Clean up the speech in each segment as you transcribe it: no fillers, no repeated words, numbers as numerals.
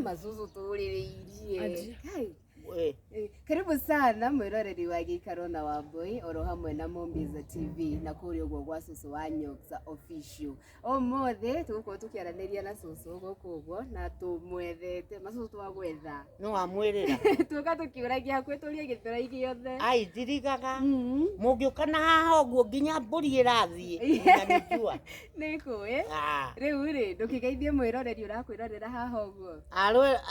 Mazuzu tuliriirie. Karibu sana mwiroreri wa Gĩikaro na Wambui oro hamwe na Mombiza TV na kuri uguo gwa Susu wa Nyoksa Official. Omothe tugukorwo tukiaraniria na Susu guku uguo na tumwethete macucu twagwetha. No wamwirira. Tuka tukiuragia kwituria githira giothe. Ai ndirigaga. Mungiuka na haha uguo nginya mburi irathie. Na nijua. Nikuwi. Riu ri ndukigeithie mwiroreri urakwirorera haha uguo.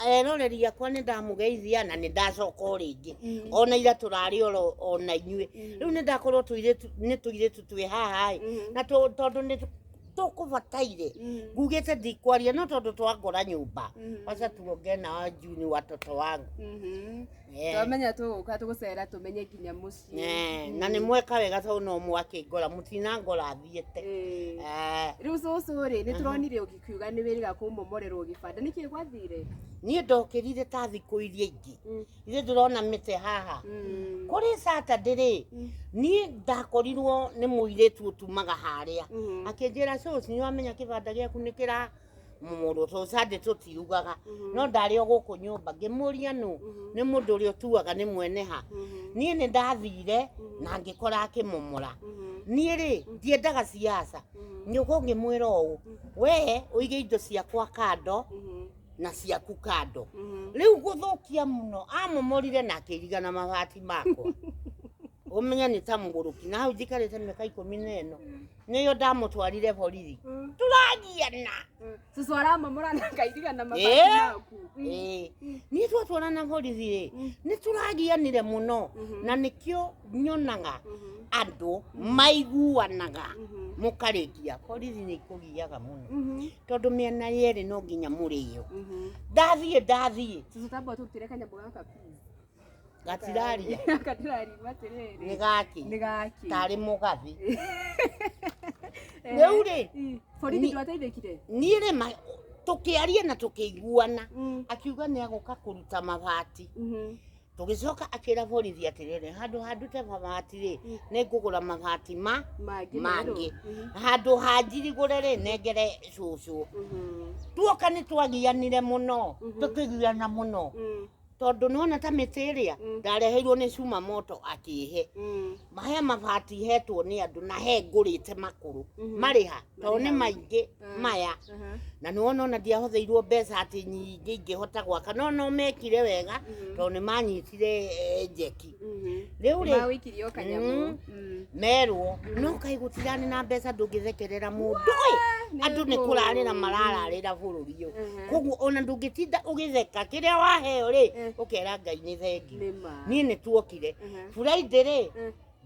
Eroreri akwa ni ndamugeithia na ni ndacoka ringi. Ona ira turari ona inyue. Riu ni ndakorwo tuiretu twi haha na tondu ni tukubataire ngugite ndikwaria no tondu twangora nyumba acha tuongee na Juni watoto wangu twamenya tuguka tugucera tumenye nginya mucii na ni mweka wega tondu no mwake ngora mutina ngora thiete riu cucu ri ni turonire ugikiuga ni wiriga kumomorerwo gibanda niki gwathire nie ndokirire ta thiku iria ingi ithe ndurona mite haha kuri Saturday ri nie ndakorirwo ni muiretu utumaga haria akinjira cucu ni wamenya kibanda giaku nikira mumuru to Sunday tutiugaga no ndari o guku nyumba ngimuria nu ni mundu uri otuaga ni mwene ha nie ni ndathire na ngikora akimomora nie ri ndiendaga siasa nyuko ngimwira u we uige indo ciakwa kando na ciaku kando riu guthukia muno amomorire na akirigana mabati makwa umenya ni ta muguruki na hau jikarite miaka 14 niyo ndamutwarire borithi turagiana Susu aramomora na akairigana mabati maku ni twatwarana borithi ri ni turagianire muno na nikio nyonaga andu maiguanaga mukarikia borithi ni kugiaga muno tondu miena yeri no nginya murio ndathie Susu tabo tutire kanyambo gaka gatiraria matiriri ni gaki tari mugathi riu ri borithi ndwateithikire nie ri tukiaria na tukiguana akiuga ni agoka kuruta mabati tugicoka akira borithi atiriri handu te mabati ri ni ngugura mabati mangi handu hanjirigure ri nengere cucu tuoka ni twagianire muno tukiguana muno tondu nona ta mitiria ndareheirwo ni cuma moto akihe mahea mabati hetwo ni andu na he ngurite makuru mariha tondu ni maingi maya na nona ona ndiahotheirwo mbeca ati nyingi ingihota gwaka no mekire wega tondu ni manyitire njeki riu ri mawikirio kanyamu merwo no kaigutirani na mbeca ndungithekerera mundu andu ni kurarira marararira bururi uyu koguo ona ndungitinda ugitheka kiria waheo ri ukera Ngai ni thengi ni ni tuokire Friday ri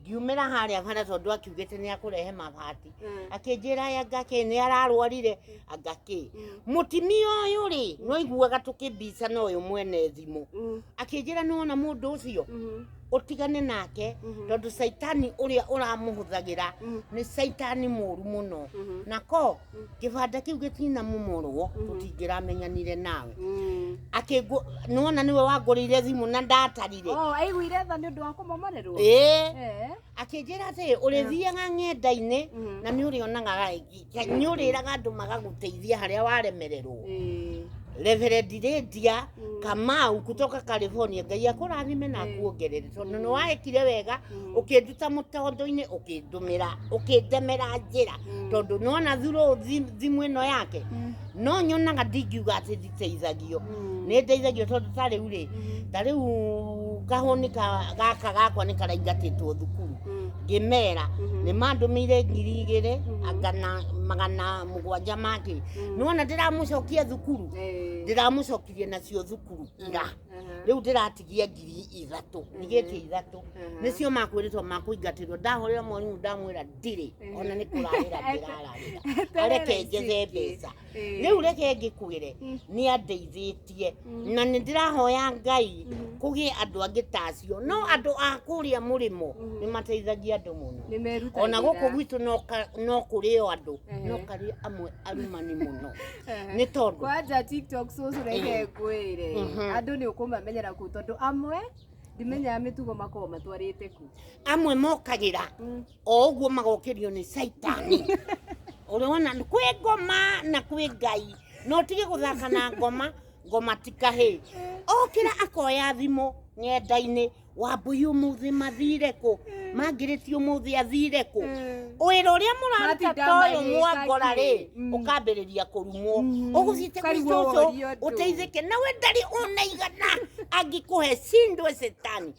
ngiumira haria hana tondu akiugite ni akurehe mabati akinjira ya ngake ni ararwarire angaki mutimio uyu ri no iguaga tukibisa no uyu mwene thimu akinjira nona mundu ucio utigane nake tondu saitani uria uramuhuthagira ni saitani muru muno nako kibanda kiu gitina mumorwo tutingiramenyanire nawe akingu nona niwe wagurire thimu na ndatarire aiguire tha ni undu wa kumomorerwo akinjira ati urithiaga ng'enda-ini na ni urionaga ni uriraga andu magaguteithia haria waremererwo Reverend Lydia Kamau kutoka California Ngai akurathime na kuongerere tondu ni waekire wega ukinduta mutondo-ini ukindumira ukindemera njira tondu nona thuro thimu ino yake no nyonaga ndingiuga ati nditeithagio ni ndeithagio tondu tariu kahoni gaka gakwa ni karaingatitwo thukuru ngimera ni mandumire 2,000 agana 700 maki nona ndiramucokia thukuru ndiramucokirie nacio thukuru ira riu ndiratigia 3,000 nigetie 3 nicio makwiritwo makuingatirwo ndahorera mwarimu ndamwira ndiri ona ni kurarira ndirararira areke njethe mbeca riu reke ngikuire ni andeithitie na ni ndirahoya Ngai kugie andu angi tacio no andu akuria murimo ni mateithagia andu muno ona guku gwitu no kurio andu no kari amwe arumani muno ni tondu kwanja TikTok Susu reke ngwire andu ni ukumamenyera ku tondu amwe ndimenya mitugo makoma matwarite ku amwe mokagira o uguo magokirio ni saitani uriona kwi ngoma na kwi Ngai no tige guthaka na ngoma ngoma tikahe okira akoya thimo ngenda-ini Wambui umuthi mathire ku mangiriti umuthi athire ku wira uria muraruta toyo mwangora ri ukambiriria kurumwo uguthite kwicoco uteithike nawe ndari ona igana angikuhe sindwe setani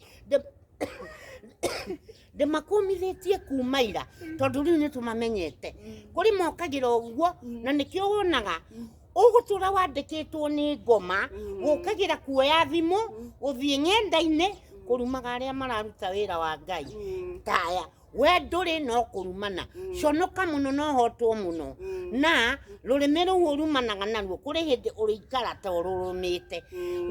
de makomithitie kumaira tondu riu ni tumamenyete kuri mokagira uguo na nikio wonaga ugutura wandikitwo ni ngoma ukagira kuoya thimu uthie ngenda-ini kurumaga aria mararuta wira wa Ngai taya we nduri no kurumana conoka muno no hotwo muno na rurimi ruu urumanaga naruo kuri hindi urikara ta ururumite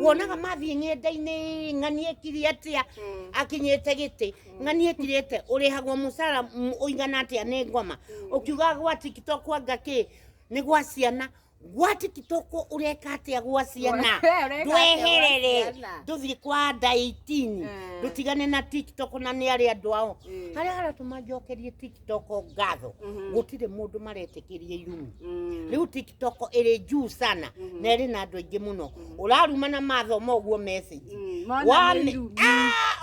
wonaga mathie ngenda-ini ng'ani ekire atia akinyite giti ng'ani ekirite urihagwo musara uigana atia ni ngoma ukiuga gwa TikTok angaki ni gwa ciana gwa TikTok ureka atia gwa ciana tweherere tuthie kwa 18 dutigane na TikTok na ni ari andu ao haria tumajokerie TikTok ngatho gutire mundu maretikirie irumi riu TikTok iri juu sana na iri na andu aingi muno uraruma na mathomo uguo message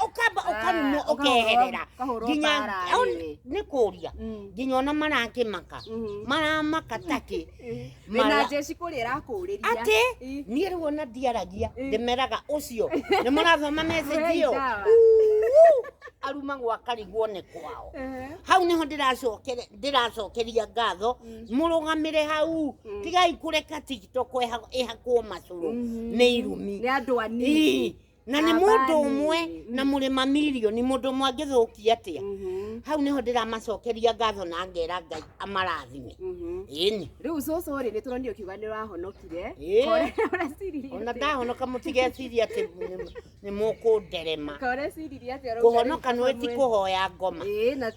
ukarumo ukeherera nginya ni kuria nginya ona marakimaka maramaka taki Jesi kuri rakuriria ati ni ruona ndiaragia ndemeraga ucio ni murathoma message iyo aruma gwa karigwo ni kwao hau niho ndiracokeria ngatho murugamire hau tigai kureka TikTok ihakwo macuru ni irumi ni andu anini na ni mundu umwe na muri mamilioni mundu mwangithukia atia hau niho ndiramacokeria ngatho na ngera Ngai amarathime ini riu coco ri ni turonio kiuga ni rahonokire ona ndahonoka mutigeciria ati ni mukunderema koreciria ati kuhonoka no ti kuhoya ngoma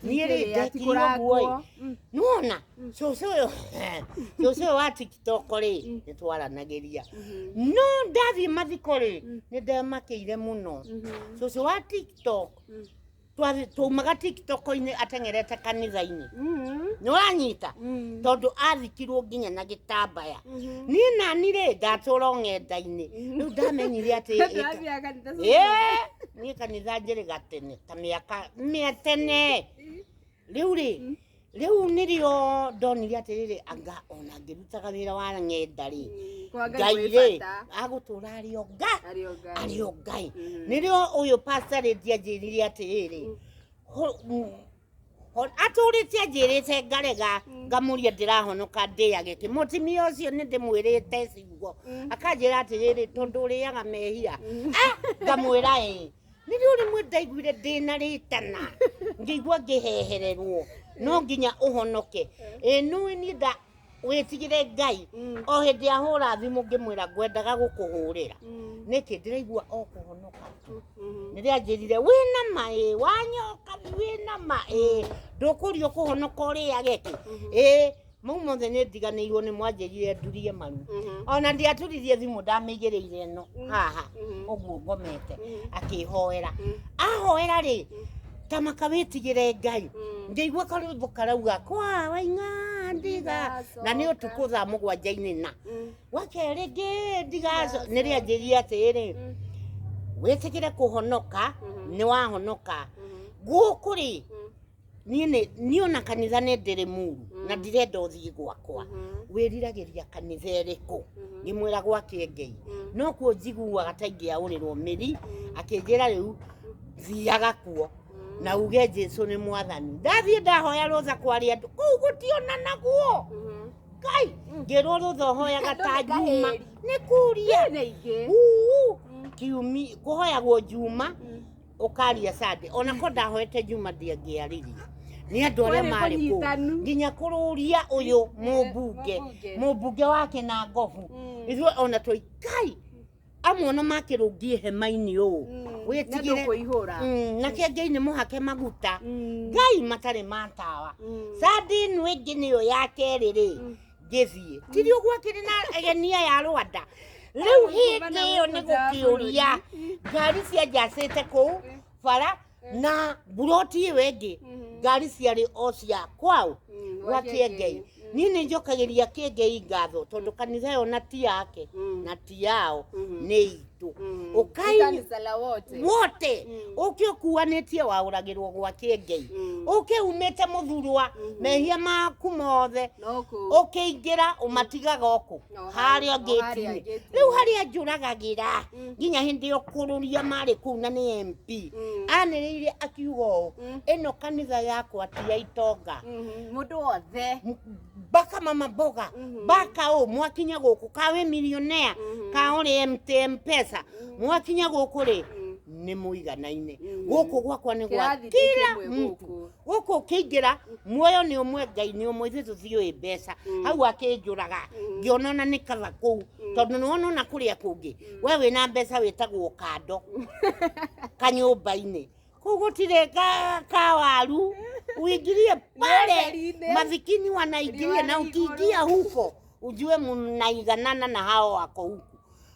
ni ri atikuragwo nuona coco wa TikTok ri nitwaranagiria no ndathie mathiko ri ni ndemakiire muno coco wa TikTok tumaga TikTok-ini atengerete kanitha-ini ni uranyita tondu athikirwo nginya na gitambaya ni nani ri ndatura ngenda-ini riu ndamenyire ati ni kanitha njiri gatene ta miaka tene riu nirio ndonire atiriri anga ona ngirutaga wira wa ngenda ri Ngai ri agutura ario Ngai nirio uyu pastor ndianjirire atiriri aturitie njirite ngarega ngamuria ndirahonoka ndiage ki mutimia ucio ni ndimwirite ciugo akanjira atiriri tondu uriaga mehia ngamwira nirio rimwe ndaiguire ndina ritana ngigua ngihehererwo no nginya uhonoke no ni nda witigire Ngai o hindi ahura thimu ngimwira ngwendaga gukuhurira niki ndiraigua o kuhonoka nirianjirire wina mai wanyoka wina mai ndukurio kuhonoka uriage ki mau mothe ni ndiganirwo ni mwanjirire ndurie maru ona ndiaturirie thimu ndamigireire no haha uguo ngomete akihoera ahoera ri tamaka witigire Ngai ngigua karumbu karauga kwa wainga ndiga na ni utuku thaa mugwanja-ini na wakere ngi ndigaco nirianjirie atiri witigire kuhonoka ni wahonoka guku ri ni ona kanitha ni ndiri muru na ndirenda uthii gwakwa wiriragiria kanitha iriku ngimwira gwake Ngai no kuo njiguaga ta ingiaurirwo miri akinjira riu thiaga kuo na uge Jesu ni mwathani ndathie ndahoya rutha kwaria andu kuu gutiona naguo Ngai ngirwo rutha hoyaga ta Juma ni kuria kiumi kuhoyagwo Juma ukaria Sunday ona ko ndahoete Juma ndiangiariria ni andu aria mari ku nginya kururia uyu mubunge wake na ngovu ithuĩ ona tũikai amwe makirungie hema-ini witigire na kia Ngai ni muhake maguta Ngai matari matawa Sunday nwe ingi niyo yake riri ngithie tiri ugwa kiri na egenia ya Rwanda riu hindi iyo ni gukiuria ngari cia njacite kuu bara na buroti iyo ingi ngari ciari o cia kwao gwakie Ngai ni nĩ njokageria Kĩengei ngatho tondũ kanitha yo na ti yake na ti yao nĩ itũ ukai kanisa la wote ukikuanĩtie waũragĩrwo gwa Kĩengei ukiumĩte mũthurwa mehia maku mothe ukĩingĩra umatigaga oku harĩa ngĩti-inĩ rĩu harĩa njũragagĩra nginya hĩndĩ ũkũrũria marĩ kũu na nĩ MP anĩrĩire akiuga ũũ ĩno kanitha yakwa ti ya itonga mũndũ wothe baka mama boga baka o mwakinya gũkũ kawe millionaire ka ore M-Pesa mwakinya gũkũ rĩ nĩ mũiganaine gũkũ gwakwa nĩ gwa kila mtu gũkũ kĩingĩra muoyo nĩ ũmwe Ngai nĩ ũmwe ithuĩ tũtiũĩ mbeca hau akĩnjũraga ngĩona nĩ kaba kũu tondũ nĩwona na kũrĩa kũngĩ we wĩna mbeca wĩtagwo kando kanyũmba-inĩ kũu gũtirĩ ka waru uingirie pale mathikini wanaingiria na ukiingia huko ujue mnaiganana na hao wako huko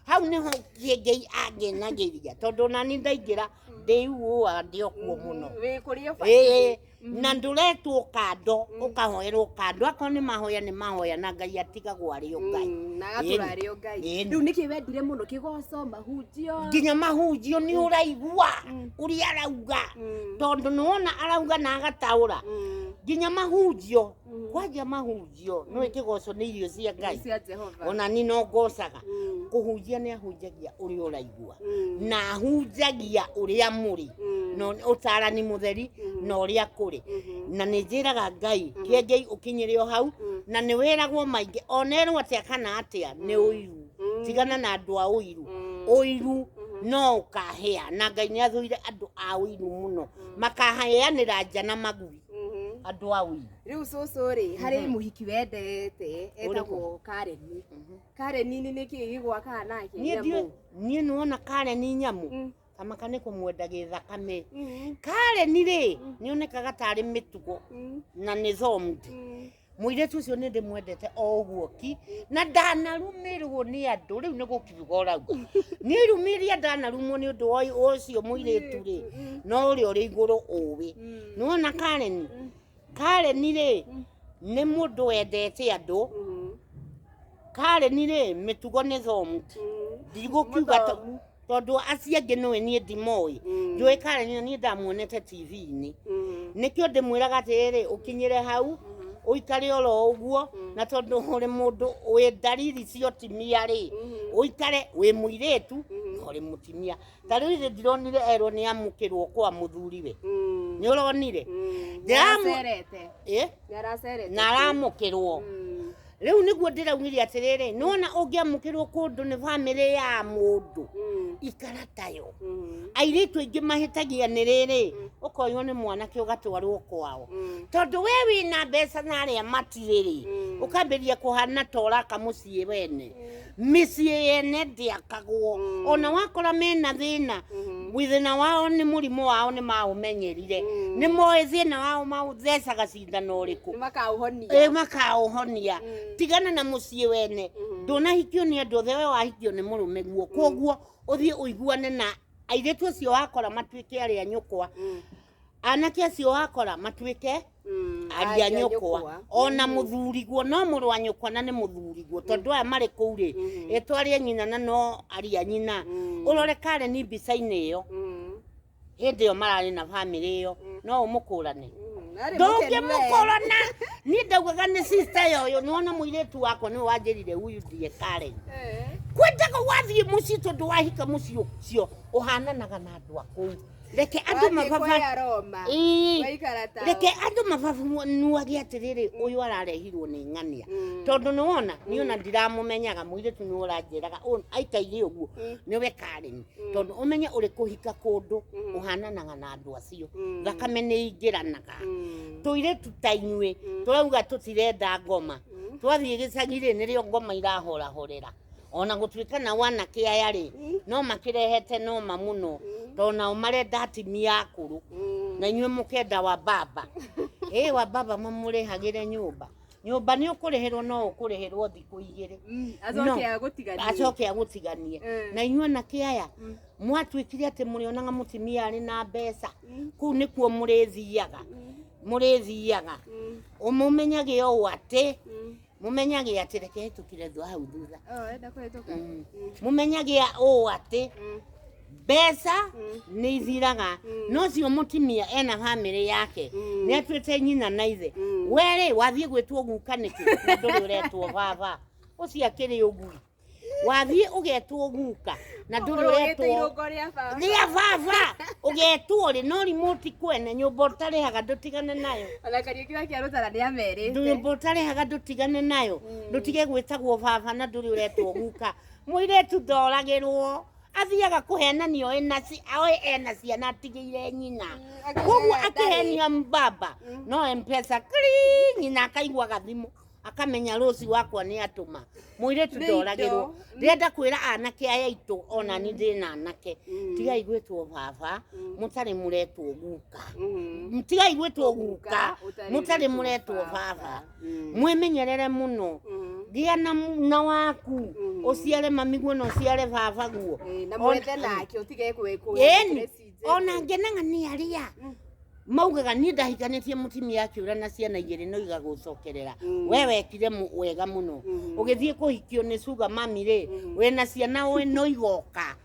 hau niho Kĩengei angenageria tondũ nani ndaingĩra ndĩuwa ndĩokuo mũno na ndũretwo kando ũkahoerwo kando akorwo nĩ mahoya na Ngai atigagwo arĩ o Ngai na agatũra arĩ o Ngai rĩu nĩkĩ wendire mũno kĩgoco mahunjio nginya mahunjio nĩ ũraigua ũrĩa arauga tondũ nĩwona arauga na agataũra nginya mahunjio kwanja mahunjio no kĩgoco nĩ irio cia Ngai ona ni no ngocaga kũhunjia nĩ ahunjagia ũrĩa ũraigua na ahunjagia ũrĩa mũrĩ no ũtarani mũtheri na ũrĩa kũrĩ na nĩ njĩraga Ngai Kĩengei ũkinyĩre o hau na nĩ wĩragwo maingĩ onerwo atĩa kana atĩa nĩ ũiru tigana na andũ a ũiru no ũkahĩa na Ngai nĩ athũire andũ a ũiru mũno makaheanĩra nja na magui andũ a ũiru rĩu cũcũ rĩ harĩ mũhiki wendete etagwo Kareni Kareni nĩ kĩĩ gĩgwakaga nake niĩ nĩwona Kareni nyamu kamaka nĩ kũmwenda gĩthakame Kareni rĩ nĩonekaga tarĩ mĩtugo na nĩ thomdi mũirĩtu ũcio nĩ ndĩmwendete o ũguo ki na ndanarumĩrwo nĩ andũ rĩu nĩ gũkiuga ũrauga niĩ rumĩria ndanarumwo nĩ ũndũ ũcio mũirĩtu rĩ no ũrĩa ũrĩ igũrũ ũĩ nĩwona Kareni rĩ nĩ mũndũ wendete andũ Kareni rĩ mĩtugo nĩ thomdi ndigũkiuga tondũ acio angĩ nĩwe niĩ ndimoĩ njũĩ Kareni niĩ ndamuonete TV-inĩ nĩkĩo ndĩmwĩraga atĩrĩrĩ ũkinyĩre hau ũikare oro ũguo na tondũ ũrĩ mũndũ wĩ ndariri cia ũtimia rĩ ũikare wĩ mũirĩtu ũrĩ mũtimia ta rĩu ithe ndironire erwo nĩ amũkĩrwo kwa mũthuriwe nĩ ũronire na aramũkĩrwo rĩu nĩguo ndĩraugire atĩrĩrĩ nĩwona ũngĩamũkĩrwo kũndũ nĩ bamĩrĩ ya mũndũ ikara tayo airĩtu aingĩ mahĩtagia nĩ rĩrĩ ũkoywo nĩ mwanake ũgatwarwo kwao tondũ we wĩna mbeca na arĩa matirĩ rĩ ũkambĩria kũhana ta ũraka mũciĩ wene mĩciĩ yene ndĩakagwo ona wakora mena thĩna thĩna wao nĩ mũrimũ wao nĩ maũmenyerire nĩ moĩ thĩna wao maũthecaga cindano ũrĩkũ makaũhonia tigana na mũciĩ wene ndũnahikio nĩ andũ othe we wahikio nĩ mũrũme guo koguo ũthiĩ ũiguane na airĩtu acio wakora matuĩke arĩa nyũkwa anake acio wakora matuĩke arĩa nyũkwa ona mũthuriguo no mũrũ wa nyũkwa na nĩ mũthuriguo tondũ aya marĩ kũu rĩ etwarĩa nyina na no arĩa nyina ũrore Kareni mbica-inĩ ĩyo hĩndĩ ĩyo mararĩ na bamĩrĩ ĩyo no ũmũkũrane ndũngĩmũkũrana niĩ ndaugaga nĩ sister yoyo nĩwona mũirĩtu wakwa nĩwe wanjĩrire huyu ndiye Kareni kwendaga wathiĩ mũciĩ tondũ wahika mũciĩ ũcio ũhananaga na andũ a kũu reke andũ mababanuage atĩrĩrĩ ũyũ ararehirwo nĩ ng'ania tondũ nĩwona niĩ ona ndiramũmenyaga mũirĩtu nĩwe ũranjĩraga aikaire ũguo nĩwe Kareni tondũ ũmenye ũrĩ kũhika kũndũ ũhananaga na andũ acio thakame nĩ ingĩranaga tũirĩtu ta inyuĩ tũrauga tũtirenda ngoma twathiĩ gĩcagi-rĩ nĩrĩo ngoma irahorahorera ona gũtuĩka na wanake aya rĩ no makĩrehete noma mũno tondũ nao marenda atimia akũrũ na inyuĩ mũkenda wa baba wa baba mamũrĩhagĩre nyũmba nĩ ũkũrĩhĩrwo no ũkũrĩhĩrwo thikũ igĩrĩ acoke agũtiganie na inyuĩ anake aya mwatuĩkire atĩ mũrĩonaga mũtimia arĩ na mbeca kũu nĩkuo mũrĩthiaga ũmũmenyage o atĩ mumenyage atireke tukire thwa hau thutha enda kwetoka mumenyage o ati besa ni ithiraga no cio mutimia ena family yake ni atwete nyina na ithe were wathie gwetwo guka niki nduri uretwo baba ucio akiri ugui wathie ugetwo guka na nduri uretwo ria baba ugetwo ri no remote kwene nyumba utarihaga ndutigane nayo ona kariukiwa kiarutana ni amerite nyumba utarihaga ndutigane nayo ndutige gwetagwo baba na nduri uretwo guka muiretu ndoragirwo athiaga kuhenanio ena ciana atigire nyina koguo akihenia mbaba no mpesa kri nyina akaigua gathimu akamenya ruci wakwa ni atuma muiretu ndoragirwo ndenda kwira anake aya itu ona ni ndina anake tiga igwetwo baba mutari muretwo guka tiga igwetwo guka mutari muretwo baba mwimenyerere muno gia na waku uciare mamiguo no ciare baba guo na mwete nake utige kweko ona ngenaga ni aria maugaga ni ndahikanĩtie mutimia akiura na ciana igĩrĩ no igagucokerera we wekire wega muno ugithie kuhikio ni sugar mami ri wena ciana we no igoka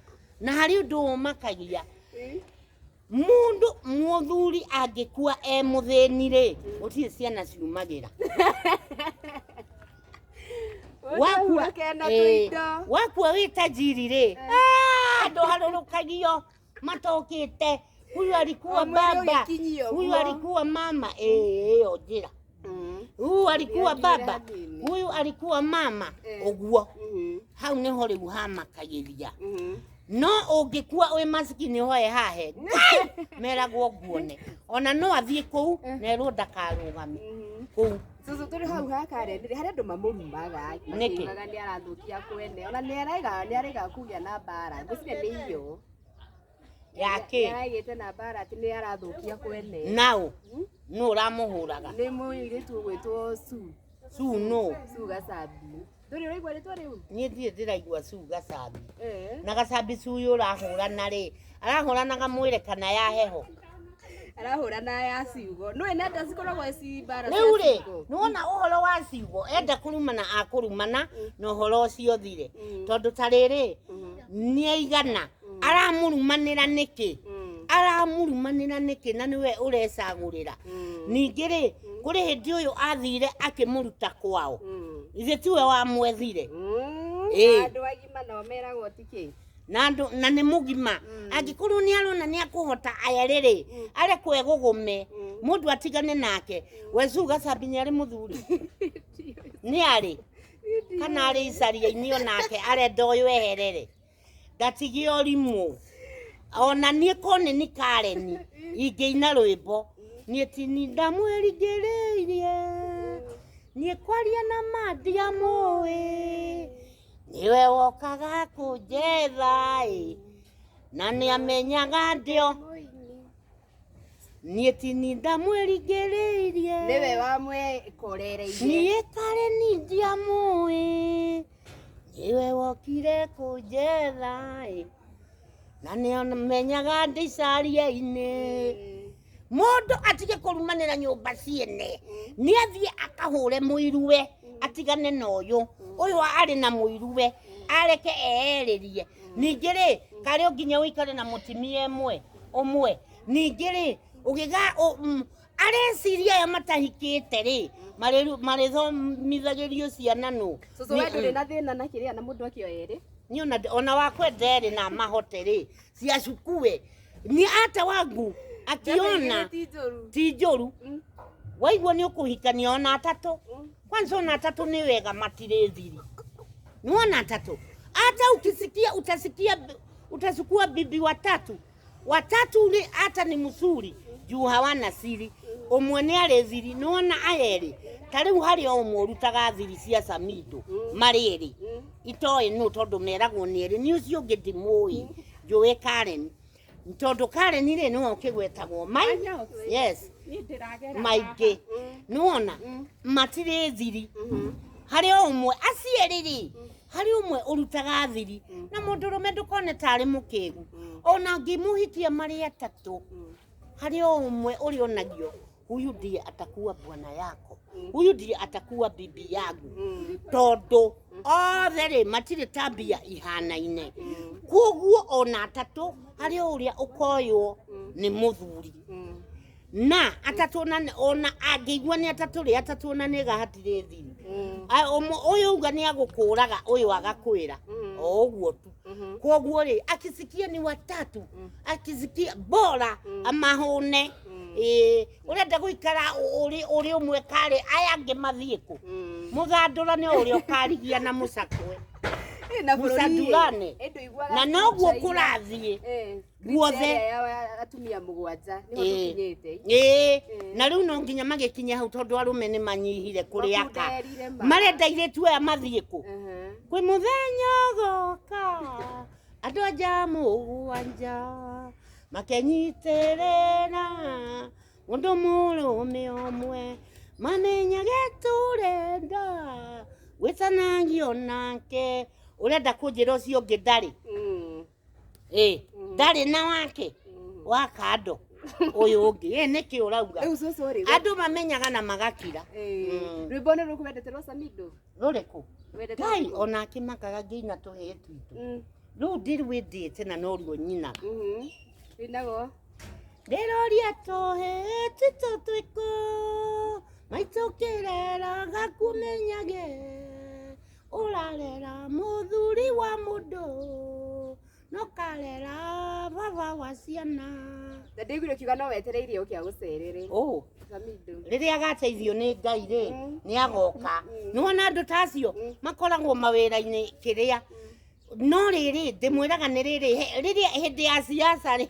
na hari undu umakagia mundu muthuri angikua muthĩni ri utie ciana ciumagira wakua wi tajiri ri andu harurukagio matokite huyu alikuwa baba huyu alikuwa mama ojira huyu alikuwa baba huyu alikuwa mama oguo hau niho riu hamakagiria no ungikua we maskini hoye hahe meragwo guone ona no athie kou nerwo ndakarugame kou Susu turi hau hakare ndiri hari andu mamurumaga akiugaga ni arathukia kwene ona ni araiga kugia na bara ngwicire ni iyo yake yaigite na bara ati ni arathukia kwene nao no ramuhuraga ni muiritu gwitwo su no su gacabi nduri uraigwa ritwa riu ni thie ndiraigwa su gacabi na gacabi su uyu urahurana ri arahuranaga mwire kana ya heho arahurana ya ciugo no enda cikoragwo ci bara riu ri nuona uhoro wa ciugo enda kurumana akurumana no uhoro ucio thire tondu tariri ni aigana aramurumanira niki na niwe urecagurira ningi ri kuri hindi uyu athire akimuruta kwao ithe tiwe wamwethire andu agima no meragwo tiki na ni mugima angikorwo ni arona ni akuhota aya riri are kwegugume mundu atigane nake wecu gacabi ni ari muthuri ni ari kana ari icaria-ini onake arenda uyu eherere ndatige orimu ona nie kone ni Karen ingeina rwimbo nie tini ndamwerigereirie nie kwaria na mandia moe niwe wokaga kunjetha na ni amenyaga ndio nie tini ndamwerigereirie niwe wamwekorereirie nie Karen ndiamoe niwe wokire kunjetha na ni amenyaga ndicaria-ini mundu atige kurumanira nyumba ciene ni athie akahure muiruwe atigane na uyu ari na muiruwe areke eeririe ningi ri kari nginya wikare na mutimia umwe ningi ri ugiga areciria aya matahikite ri marithomithagirio ciana nu susu we nduri na thina na kiria na mundu akio eri ni ona wakwenda eri na mahote ri ciacukue ni ata wangu akiona ti njoru waigua ni ukuhikania ona atatu kwanza ona atatu ni wega matire thiri nuona atatu hata ukisikia utasukua bibi watatu ni hata ni mzuri juu hawana siri umwe ni ari thiri nuona ayeri tariu hari umwe urutaga thiri cia Samido mariri itoi no tondu meragwo ni eri ni ucio ungi ndimui njui Karen tondu Karen ri no kigwetagwo yes maige nuona matire thiri hari umwe acieriri hari umwe urutaga thiri na mundu rume ndukone tari mukigu ona ngimuhikia mari atatu hari umwe uri onagio huyu ndiye atakuwa bwana yako huyu ndiye atakuwa bibi yangu tondu othe matire tabia ihanaine koguo ona atatu hari uria ukoywo ni muthuri na atatu ona angeigua ni atatu ri atatu na ni gahatire thiri uyu uga ni agukuraga uyu agakwira oguo tu koguo ri akisikia ni watatu akisikia bora amahune urenda guikara uri umwe kare aya ange mathiku muthandura ni uri ukarigia na musakwe musadurane na noguo kurathie guothe atumia mugwanja niho tukinyite na riu no nginya magikinya hau tondu arume ni manyihire kuri aka marenda iretu aya mathiku kwi muthenya goka andu anja mugwanja makenyitirira mundu murume omwe mamenyage turenda witanagio nake urenda kunjira ucio ungi ndari ndari na wake wa kando uyu ungi niki urauga andu mamenyaga na magakira rwimbo ni rukwendete rwa Samido ruriku ngai ona akimakaga nginya tuhe twitu riu ndirwendete na no ruo nyina inago ndiroria tuhe twitu twiku maitokirera gakumenyage urarera muthuri wa mundu nokarera baba wa ciana ndigire kiuga no wetereirie ukia gucerere Samido riria agateithio ni ngai ri ni agoka niwona andu tacio makoragwo mawira-ini kiria no riri ndimwiraga ni riria hindi ya siasa ri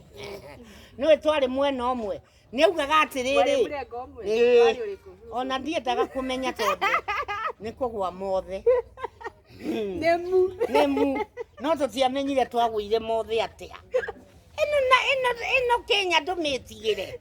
niwe twari mwena umwe ni augaga atiriri ona ndiendaga kumenya tondu ni kugwa mothe nemu no tutiamenyire twagwire mothe atia ino Kenya ndumitigire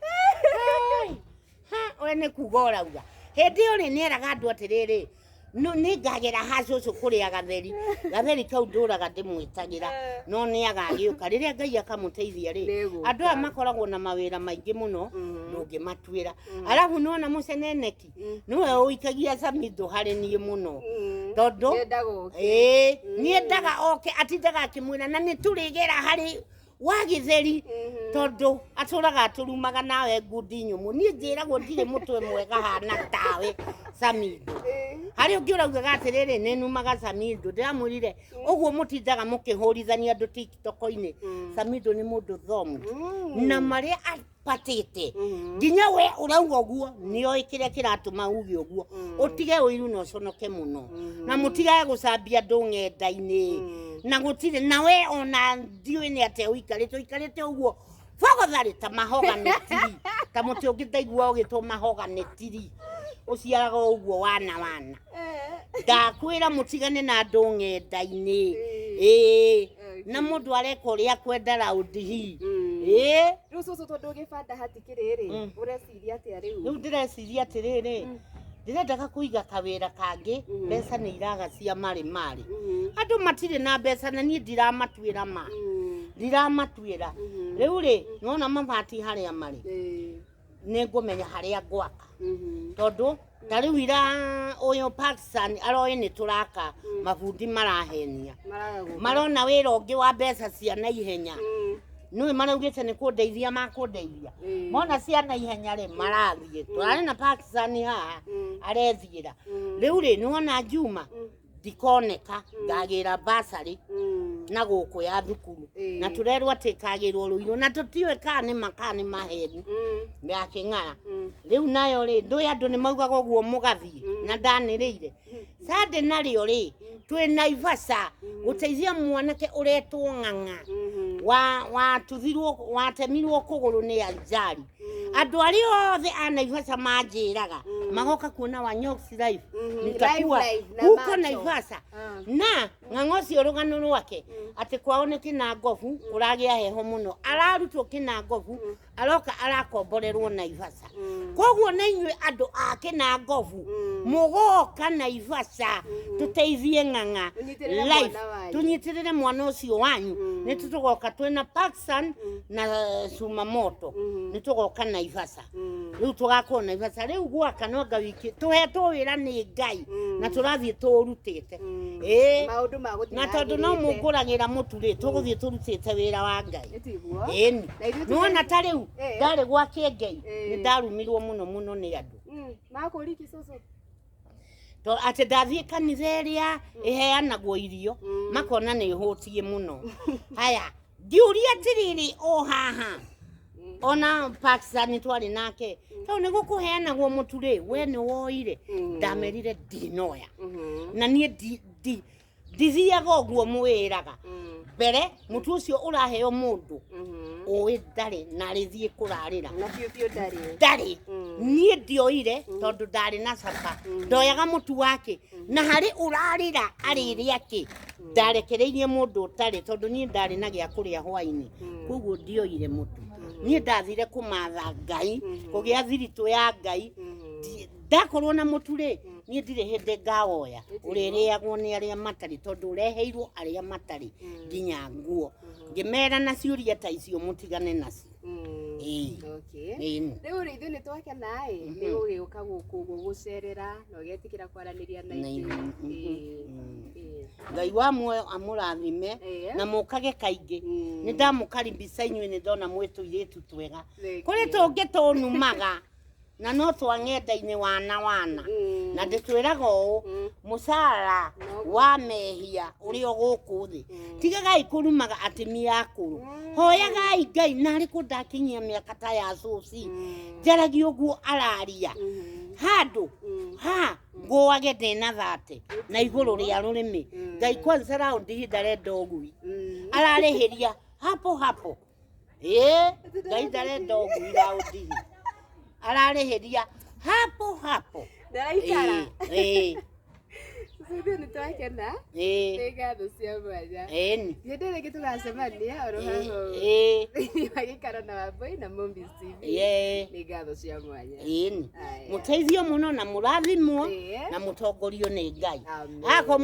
we ni kuga urauga hindi iyo ri nieraga andu atiriri no ni ngagera hacucu kuria gatheri kau nduraga ndimwitagira no ni agagiuka riria ngai akamuteithia ri andu aya makoragwo na mawira maingi muno ndungimatuira alafu nona muceneneki niwe uikagia Samido hari nie muno tondu niendaga oke atindaga akimwira na niturigera hari wa githeri tondu aturaga aturumaga nawe ngudi nyumu ni njiragwo ndire mutwe mwega hana tawe Samido hari ungiurauga atiriri ninumaga Samido ndiramwirire uguo mutindaga mukihurithania andu TikTok-ini Samido ni mundu thomu na maria apatite nginya we urauga uguo nio ikire kiratuma uge uguo utige uiru no conoke muno na mutigae gucambia andu ng'enda-ini na gutire nawe ona ndiwe ni ate uikarite uguo fogothari ta mahoga netiri ta muti ungitaigua ugitwo mahoga netiri uciaraga uguo wana ndakwira mutigane na andu ng'enda-ini na mundu areka uria kwenda raundi hii riu cucu tondu gibanda hatikiriri ureciria atia riu ndireciria atiriri ndirendaga kuiga kawira kangi mbeca ni iraga cia mari andu matire na mbeca na nie ndiramatuira ndiramatuira riu ri nona mabati haria mari ningumenya haria gwaka tondu tariu ira uyu Pakistan aroi ni turaka mabundi marahenia marona wira ungi wa mbeca cia na ihenya niwe maraugite ni kundeithia makundeithia mona cia na ihenya ri marathie turari na Pakistan haha arethira riu ri niwona Juma ndikoneka ngagira basari na guku ya thukuru na turerwa ati kagirwo ruiro na tutiwe kani makani maheni ya king'ara riu nayo ri ndui andu ni maugaga uguo mugathie na ndanirire sade nario ri twi Naivasha guteithia mwanake uretwo ng'ang'a wa tuthirwo watemirwo kuguru ni ajali andu ari othe a Naivasha manjiraga magoka kuona Wanyoks live nitakuwa huko Naivasha na ng'ang'oci urugano rwake ati kwao ni Kinangovu uragia heho muno ararutwo Kinangovu aroka arakomborerwo Naivasha koguo na inywe andu a Kinangovu mugoka Naivasha tuteithie ng'ang'a live tunyitirire mwana ucio wanyu ni tutugoka twina Pakistan na Sumamoto ni tugoka Naivasha riu tugakona Naivasha riu gwaka no ngawiki tuhetwo wira ni Ngai na turathie turutite maundu ma guthi na tondu no munguragira muturi tuguthie turutite wira wa Ngai eni nona ta riu ndari gwake Ngai ni ndarumirwo muno ni andu makuriki soso to ate ndathie kanitha iria iheanagwo irio makona ni hutie muno haya ndiuria tiriri o haha ona Pakistan twari nake to ni gukuheanagwo muturi we ni woire ndamerire ndinoya na nie ndithiaga uguo mwiraga mbere mutu ucio uraheo mundu uwi ndari na rithie kurarira na biu ndari nie ndioire tondu ndari na sapa ndoyaga mutu wake na hari urarira ariri ake ndarekereirie mundu utari tondu nie ndari na gia kuria hwaini koguo ndioire mutu nie ndathire kumatha Ngai kugia thiritu ya Ngai ndakorwo na muturi nie ndire hinde ngawoya uririagwo ni aria matari tondu ureheirwo aria matari nginya nguo ngimera na ciuria ta icio mutigane nacio okay riu rithu ni twake nae ni ugiuka guku gucerera no getikira kwaraniria na ithuĩ Ngai wa muoyo amurathime na mukage kaingi ni ndamukaribisha inyuĩ ni ndona mwitu iritu twega kuri tungi tunumaga na no twang'enda-inĩ wana na nditwiraga ũũ musara wa mehia urio guku thi tigagai kurumaga atimia akuru hoyagai Ngai nari kundakinyia miaka ta ya suci njaragi uguo araria handu ha ngoage ndina thate na iguru ria rurimi Ngai kwanza round hinda renda ugui ararihiria hapo Ngai ndarenda ugui round ararihiria hapo ndaikara Sisi ni twake na ngatho cia mwanya ndire gitugacemania oro haho magikara na Wambui na Mombies TV ni ngatho cia mwanya muteithio muno na murathimwo na mutongorio ni Ngai ako